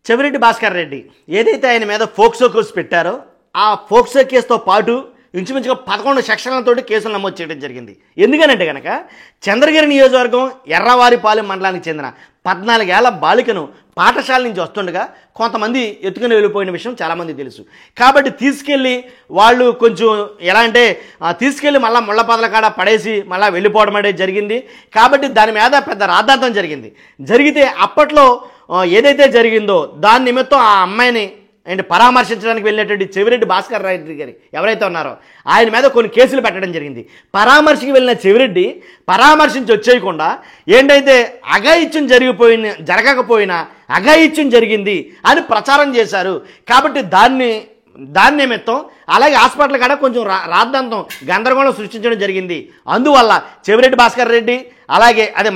చెవిరెడ్డి భాస్కర్ రెడ్డి ఏదైతే ఆయన మీద ఫోక్సో కేసు పెట్టారో ఆ ఫోక్సో కేసుతో పాటు ఇంచుమించుగా 11 సెక్షన్లతో కేసులు నమోదు చేయడం జరిగింది. ఎందుకనంటే కనుక చంద్రగిరి నియోజకవర్గం ఎర్రవారిపాలెం మండలానికి చెందిన 14 ఏళ్ల బాలికను పాఠశాల నుంచి వస్తుండగా కొంతమంది ఎత్తుకుని వెళ్ళిపోయిన విషయం చాలామంది తెలుసు. కాబట్టి తీసుకెళ్ళి వాళ్ళు కొంచెం ఎలా అంటే తీసుకెళ్ళి మళ్ళీ ముళ్ళపదల కాడ పడేసి మళ్ళీ వెళ్ళిపోవడం అనేది జరిగింది. కాబట్టి దాని మీద పెద్ద రాద్ధాంతం జరిగితే అప్పట్లో ఏదైతే జరిగిందో దాని నిమిత్తం ఆ అమ్మాయిని పరామర్శించడానికి వెళ్ళినటువంటి చెవిరెడ్డి భాస్కర్ రెడ్డి గారు ఎవరైతే ఉన్నారో ఆయన మీద కొన్ని కేసులు పెట్టడం జరిగింది. పరామర్శకి వెళ్ళిన చెవిరెడ్డి పరామర్శించి వచ్చేయకుండా ఏంటైతే అఘాయిత్యం జరగకపోయినా అఘాయిత్యం జరిగింది అని ప్రచారం చేశారు. కాబట్టి దాని నిమిత్తం అలాగే హాస్పిటల్ కాడ కొంచెం రాద్ధాంతం గందరగోళం సృష్టించడం జరిగింది. అందువల్ల చెవిరెడ్డి భాస్కర్ రెడ్డి అలాగే అదే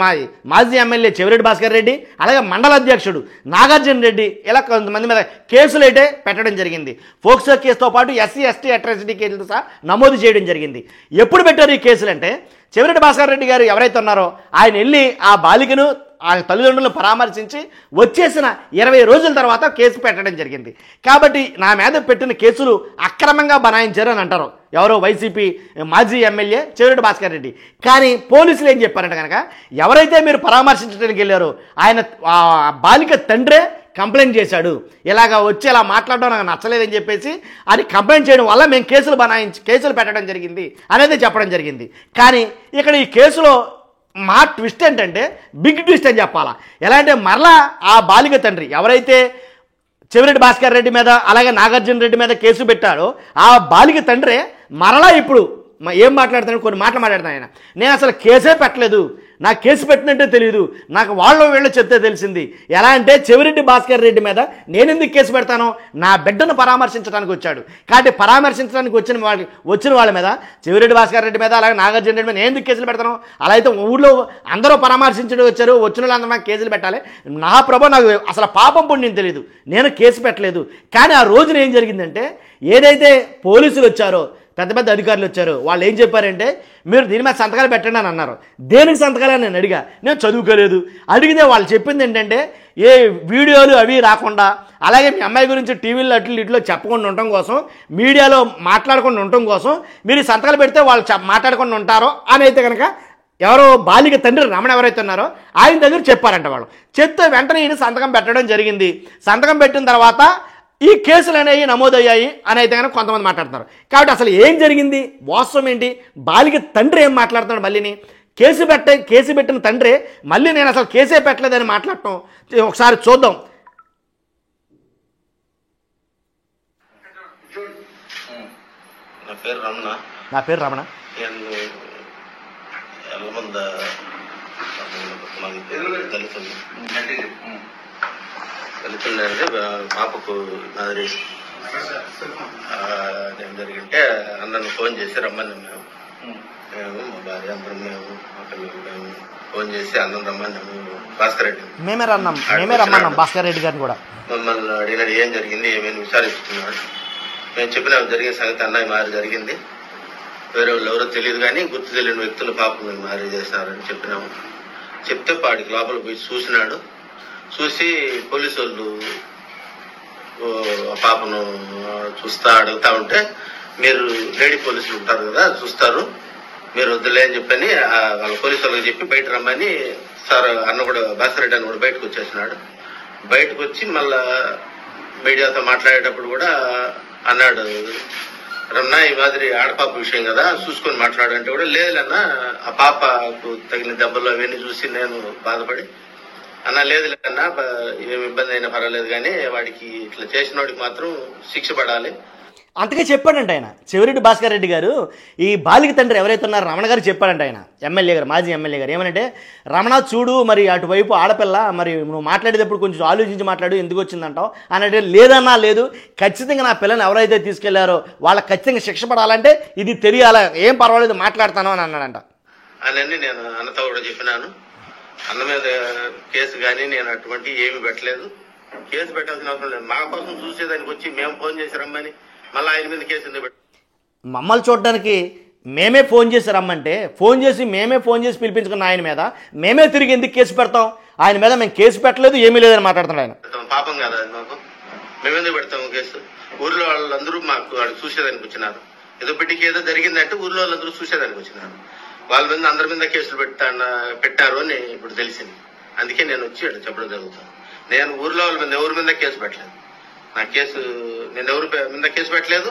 మాజీ ఎమ్మెల్యే చెవిరెడ్డి భాస్కర్ రెడ్డి అలాగే మండల అధ్యక్షుడు నాగార్జున రెడ్డి ఇలా కొంతమంది మీద కేసులు అయితే పెట్టడం జరిగింది. ఫోక్సో కేసుతో పాటు ఎస్సీ ఎస్టీ అట్రాసిటీ కేసులు సహా నమోదు చేయడం జరిగింది. ఎప్పుడు పెట్టారు ఈ కేసులు అంటే చెవిరెడ్డి భాస్కర్ రెడ్డి గారు ఎవరైతే ఉన్నారో ఆయన వెళ్ళి ఆ బాలికను ఆ తల్లిదండ్రులను పరామర్శించి వచ్చేసిన 20 రోజుల తర్వాత కేసు పెట్టడం జరిగింది. కాబట్టి నా మీద పెట్టిన కేసులు అక్రమంగా బనాయించారు అని అంటారు ఎవరో వైసీపీ మాజీ ఎమ్మెల్యే చెవిరెడ్డి భాస్కర్ రెడ్డి. కానీ పోలీసులు ఏం చెప్పారంటే కనుక ఎవరైతే మీరు పరామర్శించడానికి వెళ్ళారో ఆయన బాలిక తండ్రే కంప్లైంట్ చేశాడు, ఇలాగ వచ్చి ఇలా మాట్లాడడం నాకు నచ్చలేదని చెప్పేసి అది కంప్లైంట్ చేయడం వల్ల మేము కేసులు పెట్టడం జరిగింది అనేది చెప్పడం జరిగింది. కానీ ఇక్కడ ఈ కేసులో మా ట్విస్ట్ ఏంటంటే బిగ్ ట్విస్ట్ అని చెప్పాలా. ఎలా అంటే మరలా ఆ బాలిక తండ్రి ఎవరైతే చెవిరెడ్డి భాస్కర్ రెడ్డి మీద అలాగే నాగార్జున రెడ్డి మీద కేసు పెట్టాడో ఆ బాలిక తండ్రే మరలా ఇప్పుడు ఏం మాట్లాడుతాను కొన్ని మాటలు మాట్లాడుతాను ఆయన నేను అసలు కేసే పెట్టలేదు, నాకు కేసు పెట్టినట్టే తెలియదు, నాకు వీళ్ళు చెప్తే తెలిసింది. ఎలా అంటే చెవిరెడ్డి భాస్కర్ రెడ్డి మీద నేను ఎందుకు కేసు పెడతాను, నా బిడ్డను పరామర్శించడానికి వచ్చాడు కాబట్టి పరామర్శించడానికి వచ్చిన వాళ్ళ మీద చెవిరెడ్డి భాస్కర్ రెడ్డి మీద అలాగే నాగార్జున రెడ్డి మీద నేను ఎందుకు కేసులు పెడతాను. అలా అయితే ఊళ్ళో అందరూ పరామర్శించడం వచ్చారు, వచ్చిన వాళ్ళందరూ నాకు కేసులు పెట్టాలి. నా ప్రభు నాకు అసలు పాపం పుణ్యం తెలియదు, నేను కేసు పెట్టలేదు. కానీ ఆ రోజున ఏం జరిగిందంటే ఏదైతే పోలీసులు వచ్చారో పెద్ద పెద్ద అధికారులు వచ్చారు వాళ్ళు ఏం చెప్పారంటే మీరు దీని మీద సంతకాలు పెట్టండి అని అన్నారు. దేనికి సంతకాలు అని నేను అడిగా, నేను చదువుకోలేదు. అడిగితే వాళ్ళు చెప్పింది ఏంటంటే ఏ వీడియోలు అవి రాకుండా అలాగే మీ అమ్మాయి గురించి టీవీలో ఇట్లో చెప్పకుండా ఉండటం కోసం మీడియాలో మాట్లాడకుండా ఉండటం కోసం మీరు సంతకాలు పెడితే వాళ్ళు మాట్లాడకుండా ఉంటారో అని అయితే కనుక ఎవరో బాలిక తండ్రి రమణ ఎవరైతే ఉన్నారో ఆయన దగ్గర చెప్పారంట. వాళ్ళు చెప్తే వెంటనే ఈయన సంతకం పెట్టడం జరిగింది. సంతకం పెట్టిన తర్వాత ఈ కేసులు అనేవి నమోదయ్యాయి అని అయితే కనుక కొంతమంది మాట్లాడుతున్నారు. కాబట్టి అసలు ఏం జరిగింది, వాస్తవం ఏంటి, బాలిక తండ్రి ఏం మాట్లాడుతున్నాడు, మళ్ళీని కేసు పెట్టిన తండ్రి మళ్ళీ నేను అసలు కేసే పెట్టలేదని మాట్లాడటం ఒకసారి చూద్దాం. నా పేరు రమణ. వెళ్తుందంటే పాపకు మాదిరి ఏం జరిగింటే అన్నను ఫోన్ చేసి రమ్మని మేము మా భార్య అందరం మేము ఫోన్ చేసి అన్నం రమ్మని భాస్కర్ రెడ్డి మేమే రమ్మన్నాం భాస్కర్ రెడ్డి గారిని కూడా మమ్మల్ని అడిగినాడు ఏం జరిగింది ఏమేమి విచారిస్తున్నాడు. మేము చెప్పిన జరిగిన సంగతి అన్నయ్య మారి జరిగింది, వేరే వాళ్ళు ఎవరో తెలియదు కానీ గుర్తు తెలియని వ్యక్తులు పాపం మేము మారి చేసినారని చెప్పినాము. చెప్తే పాడికి లోపల పోయి చూసినాడు. చూసి పోలీసు వాళ్ళు పాపను అడుగుతా ఉంటే మీరు లేడీ పోలీసులు ఉంటారు కదా చూస్తారు, మీరు వద్దులే అని చెప్పని వాళ్ళ పోలీసు వాళ్ళకి చెప్పి బయట రమ్మని సార్ అన్న కూడా భాస్కర్ రెడ్డి అన్న కూడా బయటకు వచ్చేసినాడు. బయటకు వచ్చి మళ్ళా మీడియాతో మాట్లాడేటప్పుడు కూడా అన్నాడు రమణ ఈ మాదిరి ఆడపాప విషయం కదా చూసుకొని మాట్లాడంటే కూడా లేదన్నా ఆ పాపకు తగిన దెబ్బలు అవన్నీ చూసి నేను బాధపడి అన్నా లేదు లేదన్నా ఏమి ఇబ్బంది అయినా పర్వాలేదు కానీ వాడికి ఇట్లా చేసిన వాడికి మాత్రం శిక్ష పడాలి అంతగా చెప్పాడంట ఆయన చెవిరెడ్డి భాస్కర్ రెడ్డి గారు. ఈ బాలిక తండ్రి ఎవరైతే ఉన్నారో రమణ గారు చెప్పాడంట ఆయన ఎమ్మెల్యే గారు మాజీ ఎమ్మెల్యే గారు ఏమనంటే రమణ చూడు మరి అటువైపు ఆడపిల్ల మరి నువ్వు మాట్లాడేటప్పుడు కొంచెం ఆలోచించి మాట్లాడు ఎందుకు వచ్చిందంటావు అని అంటే లేదన్నా లేదు ఖచ్చితంగా నా పిల్లని ఎవరైతే తీసుకెళ్లారో వాళ్ళకి ఖచ్చితంగా శిక్ష పడాలంటే ఇది తెలియాలా ఏం పర్వాలేదు మాట్లాడతాను అని అన్నాడంట. అని నేను అన్నతో కూడా చెప్పినాను. అన్న మీద కేసు కానీ నేను అటువంటి ఏమి పెట్టలేదు, కేసు పెట్టాల్సిన అవసరం లేదు. మా కోసం చూసేదానికి వచ్చి మేము ఫోన్ చేసి రమ్మని మళ్ళీ ఆయన మీద కేసు ఎందుకు మమ్మల్ని చూడడానికి మేమే ఫోన్ చేసి రమ్మంటే మేమే ఫోన్ చేసి పిలిపించుకున్న ఆయన మీద మేమే తిరిగి ఎందుకు కేసు పెడతాం? ఆయన మీద మేము కేసు పెట్టలేదు, ఏమీ లేదని మాట్లాడుతున్నాడు ఆయన. పాపం కదా అది మాకు, మేమెందుకు పెడతాము కేసు? ఊర్లో వాళ్ళందరూ మాకు వాళ్ళు చూసేదానికి వచ్చినారు. ఏదో బిడ్డకి ఏదో జరిగిందంటే ఊర్లో వాళ్ళందరూ చూసేదానికి వచ్చినారు. వాళ్ళ మీద అందరి మీద కేసులు పెట్టారు అని ఇప్పుడు తెలిసింది. అందుకే నేను వచ్చి అక్కడ చెప్పడం జరుగుతుంది. నేను ఊర్లో వాళ్ళ మీద ఎవరి మీద కేసు పెట్టలేదు. నేను ఎవరి మీద కేసు పెట్టలేదు,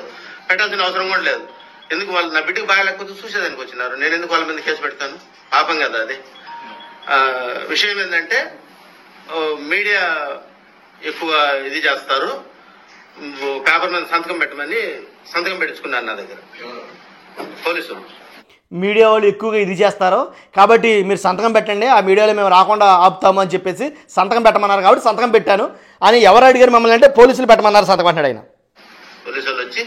పెట్టాల్సిన అవసరం కూడా లేదు. ఎందుకు వాళ్ళు నా బిడ్డకి బాగాలేకపోతే చూసేదానికి వచ్చినారు. నేను ఎందుకు వాళ్ళ మీద కేసు పెడతాను? పాపం కదా అది. విషయం ఏంటంటే మీడియా ఎక్కువ ఇది చేస్తారు. పేపర్ మీద సంతకం పెట్టమని సంతకం పెట్టించుకున్నారు నా దగ్గర పోలీసులు. మీడియా వాళ్ళు ఎక్కువగా ఇది చేస్తారు కాబట్టి మీరు సంతకం పెట్టండి, ఆ మీడియాలో మేము రాకుండా ఆపుతాము అని చెప్పేసి సంతకం పెట్టమన్నారు కాబట్టి సంతకం పెట్టాను అని ఎవరు అడిగారు మమ్మల్ని అంటే పోలీసులు పెట్టమన్నారు సంతకం అంటాడు ఆయన. పోలీసులు వచ్చి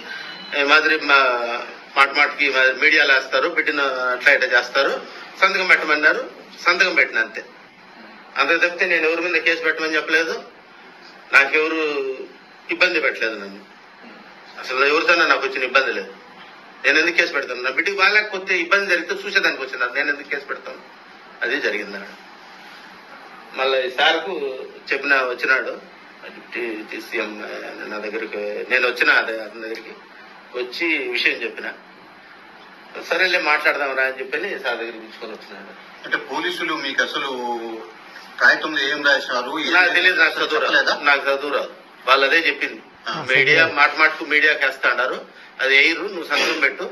మాదిరి మాటికి మీడియాలో వేస్తారు, పెట్టిన అట్లా ఇట్లా చేస్తారు, సంతకం పెట్టమన్నారు, సంతకం పెట్టిన అంతే. అంతకు తప్పితే నేను ఎవరి మీద కేసు పెట్టమని చెప్పలేదు, నాకెవరు ఇబ్బంది పెట్టలేదు. నన్ను అసలు ఎవరితోనే నాకు వచ్చిన ఇబ్బంది లేదు. నేను ఎందుకు కేసు పెడతాను? నా బిడ్డకి బాగాలేకపోతే ఇబ్బంది జరిగితే చూసేదానికి వచ్చినారు, నేను ఎందుకు కేసు పెడతాను? అది జరిగింది. మళ్ళీ సార్కు వచ్చినాడు డిప్యూటీ సీఎం నా దగ్గరికి. నేను వచ్చిన అతని దగ్గరికి వచ్చి విషయం చెప్పిన, సరేలే మాట్లాడదాం రా అని చెప్పి సార్ దగ్గరికి పిలుచుకొని వచ్చినాడు. అంటే పోలీసులు మీకు అసలు కాగితంలో ఏం రాసినారు? నాకు తెలియదు, నాకు చదువు రాదు. వాళ్ళు అదే చెప్పింది. మీడియా మాటకు మీడియాకి వేస్తా అన్నారు, అది ఎయిరు, నువ్వు సంతకం పెట్టు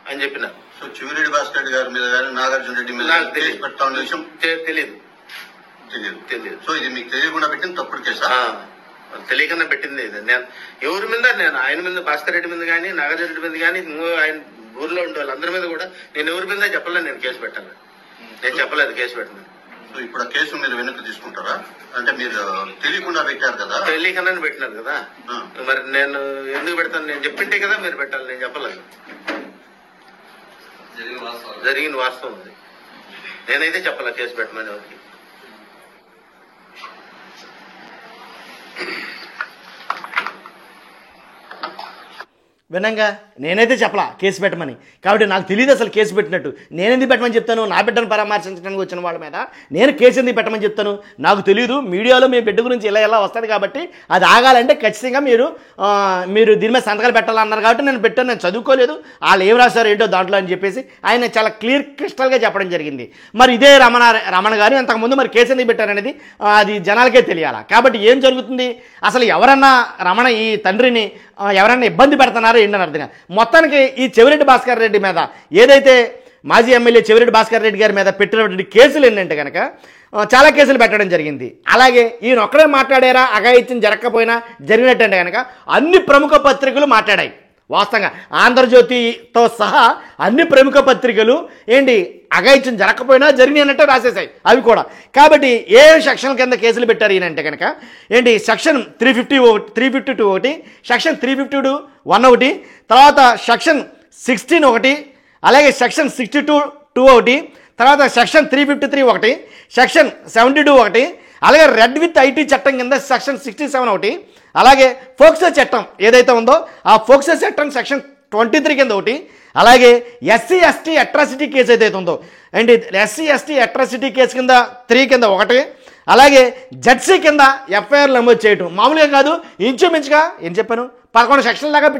అని చెప్పినారు. సో చివిరెడ్డి భాస్కర్ రెడ్డి గారి మీద కానీ నాగార్జున రెడ్డి మీద నాకు తెలియదు. సో ఇది మీకు తెలియకుండా పెట్టింది తప్పుడు కేసా? తెలియకుండా పెట్టింది. నేను ఎవరి మీద, నేను ఆయన మీద, భాస్కర్ రెడ్డి మీద కానీ నాగార్జున రెడ్డి మీద కానీ ఆయన ఊర్లో ఉండే వాళ్ళందరి మీద కూడా నేను ఎవరి మీద చెప్పలేదు నేను కేసు పెట్టాను. నేను చెప్పలేదు కేసు పెట్టిన. సో ఇప్పుడు ఆ కేసు మీరు వెనక్కి తీసుకుంటారా? అంటే మీరు తెలియకుండా పెట్టారు కదా? తెలియకుండానే పెట్టినారు కదా, మరి నేను ఎందుకు పెడతాను? నేను చెప్పింటే కదా మీరు పెట్టాలి, నేను చెప్పలేదు. జరిగిన వాస్తవం ఉంది, నేనైతే చెప్పాల కేసు పెట్టమని ఎవరికి. వినంగా నేనైతే చెప్పలా కేసు పెట్టమని, కాబట్టి నాకు తెలియదు అసలు కేసు పెట్టినట్టు. నేను ఎందుకు పెట్టమని చెప్తాను? నా బిడ్డను పరామర్శించడానికి వచ్చిన వాళ్ళ మీద నేను కేసు ఎందుకు పెట్టమని చెప్తాను? నాకు తెలియదు. మీడియాలో మీ బిడ్డ గురించి ఇలా వస్తుంది కాబట్టి అది ఆగాలంటే ఖచ్చితంగా మీరు దీని మీద సంతకాలు పెట్టాలన్నారు కాబట్టి నేను పెట్టాను. నేను చదువుకోలేదు, వాళ్ళు ఏం రాశారు ఏంటో దాంట్లో అని చెప్పేసి ఆయన చాలా క్రిస్టల్గా చెప్పడం జరిగింది. మరి ఇదే రమణ గారు అంతకుముందు మరి కేసు ఎందుకు పెట్టారనేది అది జనాలకే తెలియాలా. కాబట్టి ఏం జరుగుతుంది అసలు? ఎవరన్నా రమణ ఈ తండ్రిని ఎవరన్నా ఇబ్బంది పెడుతున్నారు ఏంటని అర్థంగా. మొత్తానికి ఈ చెవిరెడ్డి భాస్కర్ రెడ్డి మీద ఏదైతే మాజీ ఎమ్మెల్యే చెవిరెడ్డి భాస్కర్ రెడ్డి గారి మీద పెట్టినటువంటి కేసులు ఏంటంటే కనుక చాలా కేసులు పెట్టడం జరిగింది. అలాగే ఈయన ఒక్కడే మాట్లాడారా అఘాయిత్యం జరగకపోయినా జరిగినట్టంటే కనుక అన్ని ప్రముఖ పత్రికలు మాట్లాడాయి. వాస్తవంగా ఆంధ్రజ్యోతితో సహా అన్ని ప్రముఖ పత్రికలు అఘాయిత్యం జరగకపోయినా జరిగినట్టే రాసేసాయి అవి కూడా. కాబట్టి ఏ సెక్షన్ కింద కేసులు పెట్టారు ఈయనంటే కనుక సెక్షన్ 352 ఒకటి, సెక్షన్ 352(1) ఒకటి, తర్వాత సెక్షన్ 16 ఒకటి, అలాగే సెక్షన్ 62(2) ఒకటి, తర్వాత సెక్షన్ 353 ఒకటి, సెక్షన్ 72 ఒకటి, అలాగే రెడ్ విత్ ఐటీ చట్టం కింద సెక్షన్ 67 ఒకటి, అలాగే ఫోక్సో చట్టం ఏదైతే ఉందో ఆ ఫోక్సో చట్టం సెక్షన్ 23 కింద ఒకటి, అలాగే SC/ST అట్రాసిటీ కేసు ఏదైతే ఉందో SC/ST అట్రాసిటీ కేసు కింద 3 కింద ఒకటి, అలాగే జడ్సీ కింద ఎఫ్ఐఆర్ నమోదు చేయటం మామూలుగా కాదు, ఇంచుమించుగా ఏం చెప్పాను 11 సెక్షన్ల దాకా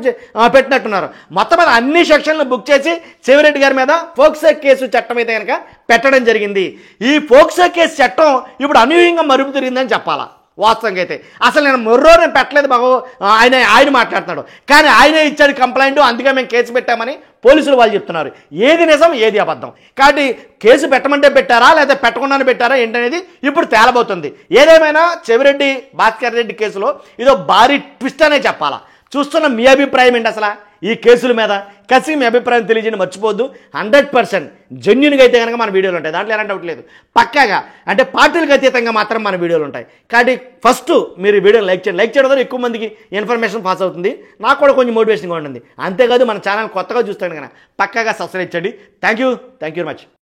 పెట్టినట్టున్నారు. మొత్తం మీద అన్ని సెక్షన్లు బుక్ చేసి చెవిరెడ్డి గారి మీద ఫోక్సో కేసు చట్టం అయితే కనుక పెట్టడం జరిగింది. ఈ ఫోక్సో కేసు చట్టం ఇప్పుడు అనూహ్యంగా మరుపు తిరిగిందని చెప్పాలా. వాస్తవంగా అయితే అసలు నేను నేను పెట్టలేదు బాబు, ఆయన మాట్లాడుతున్నాడు, కానీ ఆయనే ఇచ్చాడు కంప్లైంట్, అందుకే మేము కేసు పెట్టామని పోలీసులు వాళ్ళు చెప్తున్నారు. ఏది నిజం ఏది అబద్ధం? కాబట్టి కేసు పెట్టమంటే పెట్టారా లేదా పెట్టకుండానే పెట్టారా ఏంటనేది ఇప్పుడు తేలబోతుంది. ఏదేమైనా చెవిరెడ్డి భాస్కర్ రెడ్డి కేసులో ఇదో భారీ ట్విస్ట్ అనే చెప్పాలా. చూస్తున్న మీ అభిప్రాయం ఏంటి అసలు ఈ కేసుల మీద? ఖచ్చితంగా మీ అభిప్రాయం తెలియజేయండి మర్చిపోద్దు. 100% జెన్యూన్గా అయితే కనుక మన వీడియోలు ఉంటాయి, దాంట్లో ఎలాంటి డౌట్ లేదు. పక్కాగా అంటే పార్టీలకు అతీతంగా మాత్రం మన వీడియోలు ఉంటాయి. కాబట్టి ఫస్ట్ మీరు వీడియోని లైక్ చేయడం ద్వారా ఎక్కువ మందికి ఇన్ఫర్మేషన్ పాస్ అవుతుంది, నాకు కూడా కొంచెం మోటివేషన్గా ఉంటుంది. అంతేకాదు మన ఛానల్ కొత్తగా చూస్తాను కనుక పక్కాగా సబ్స్క్రైబ్ చేయండి. Thank you very much.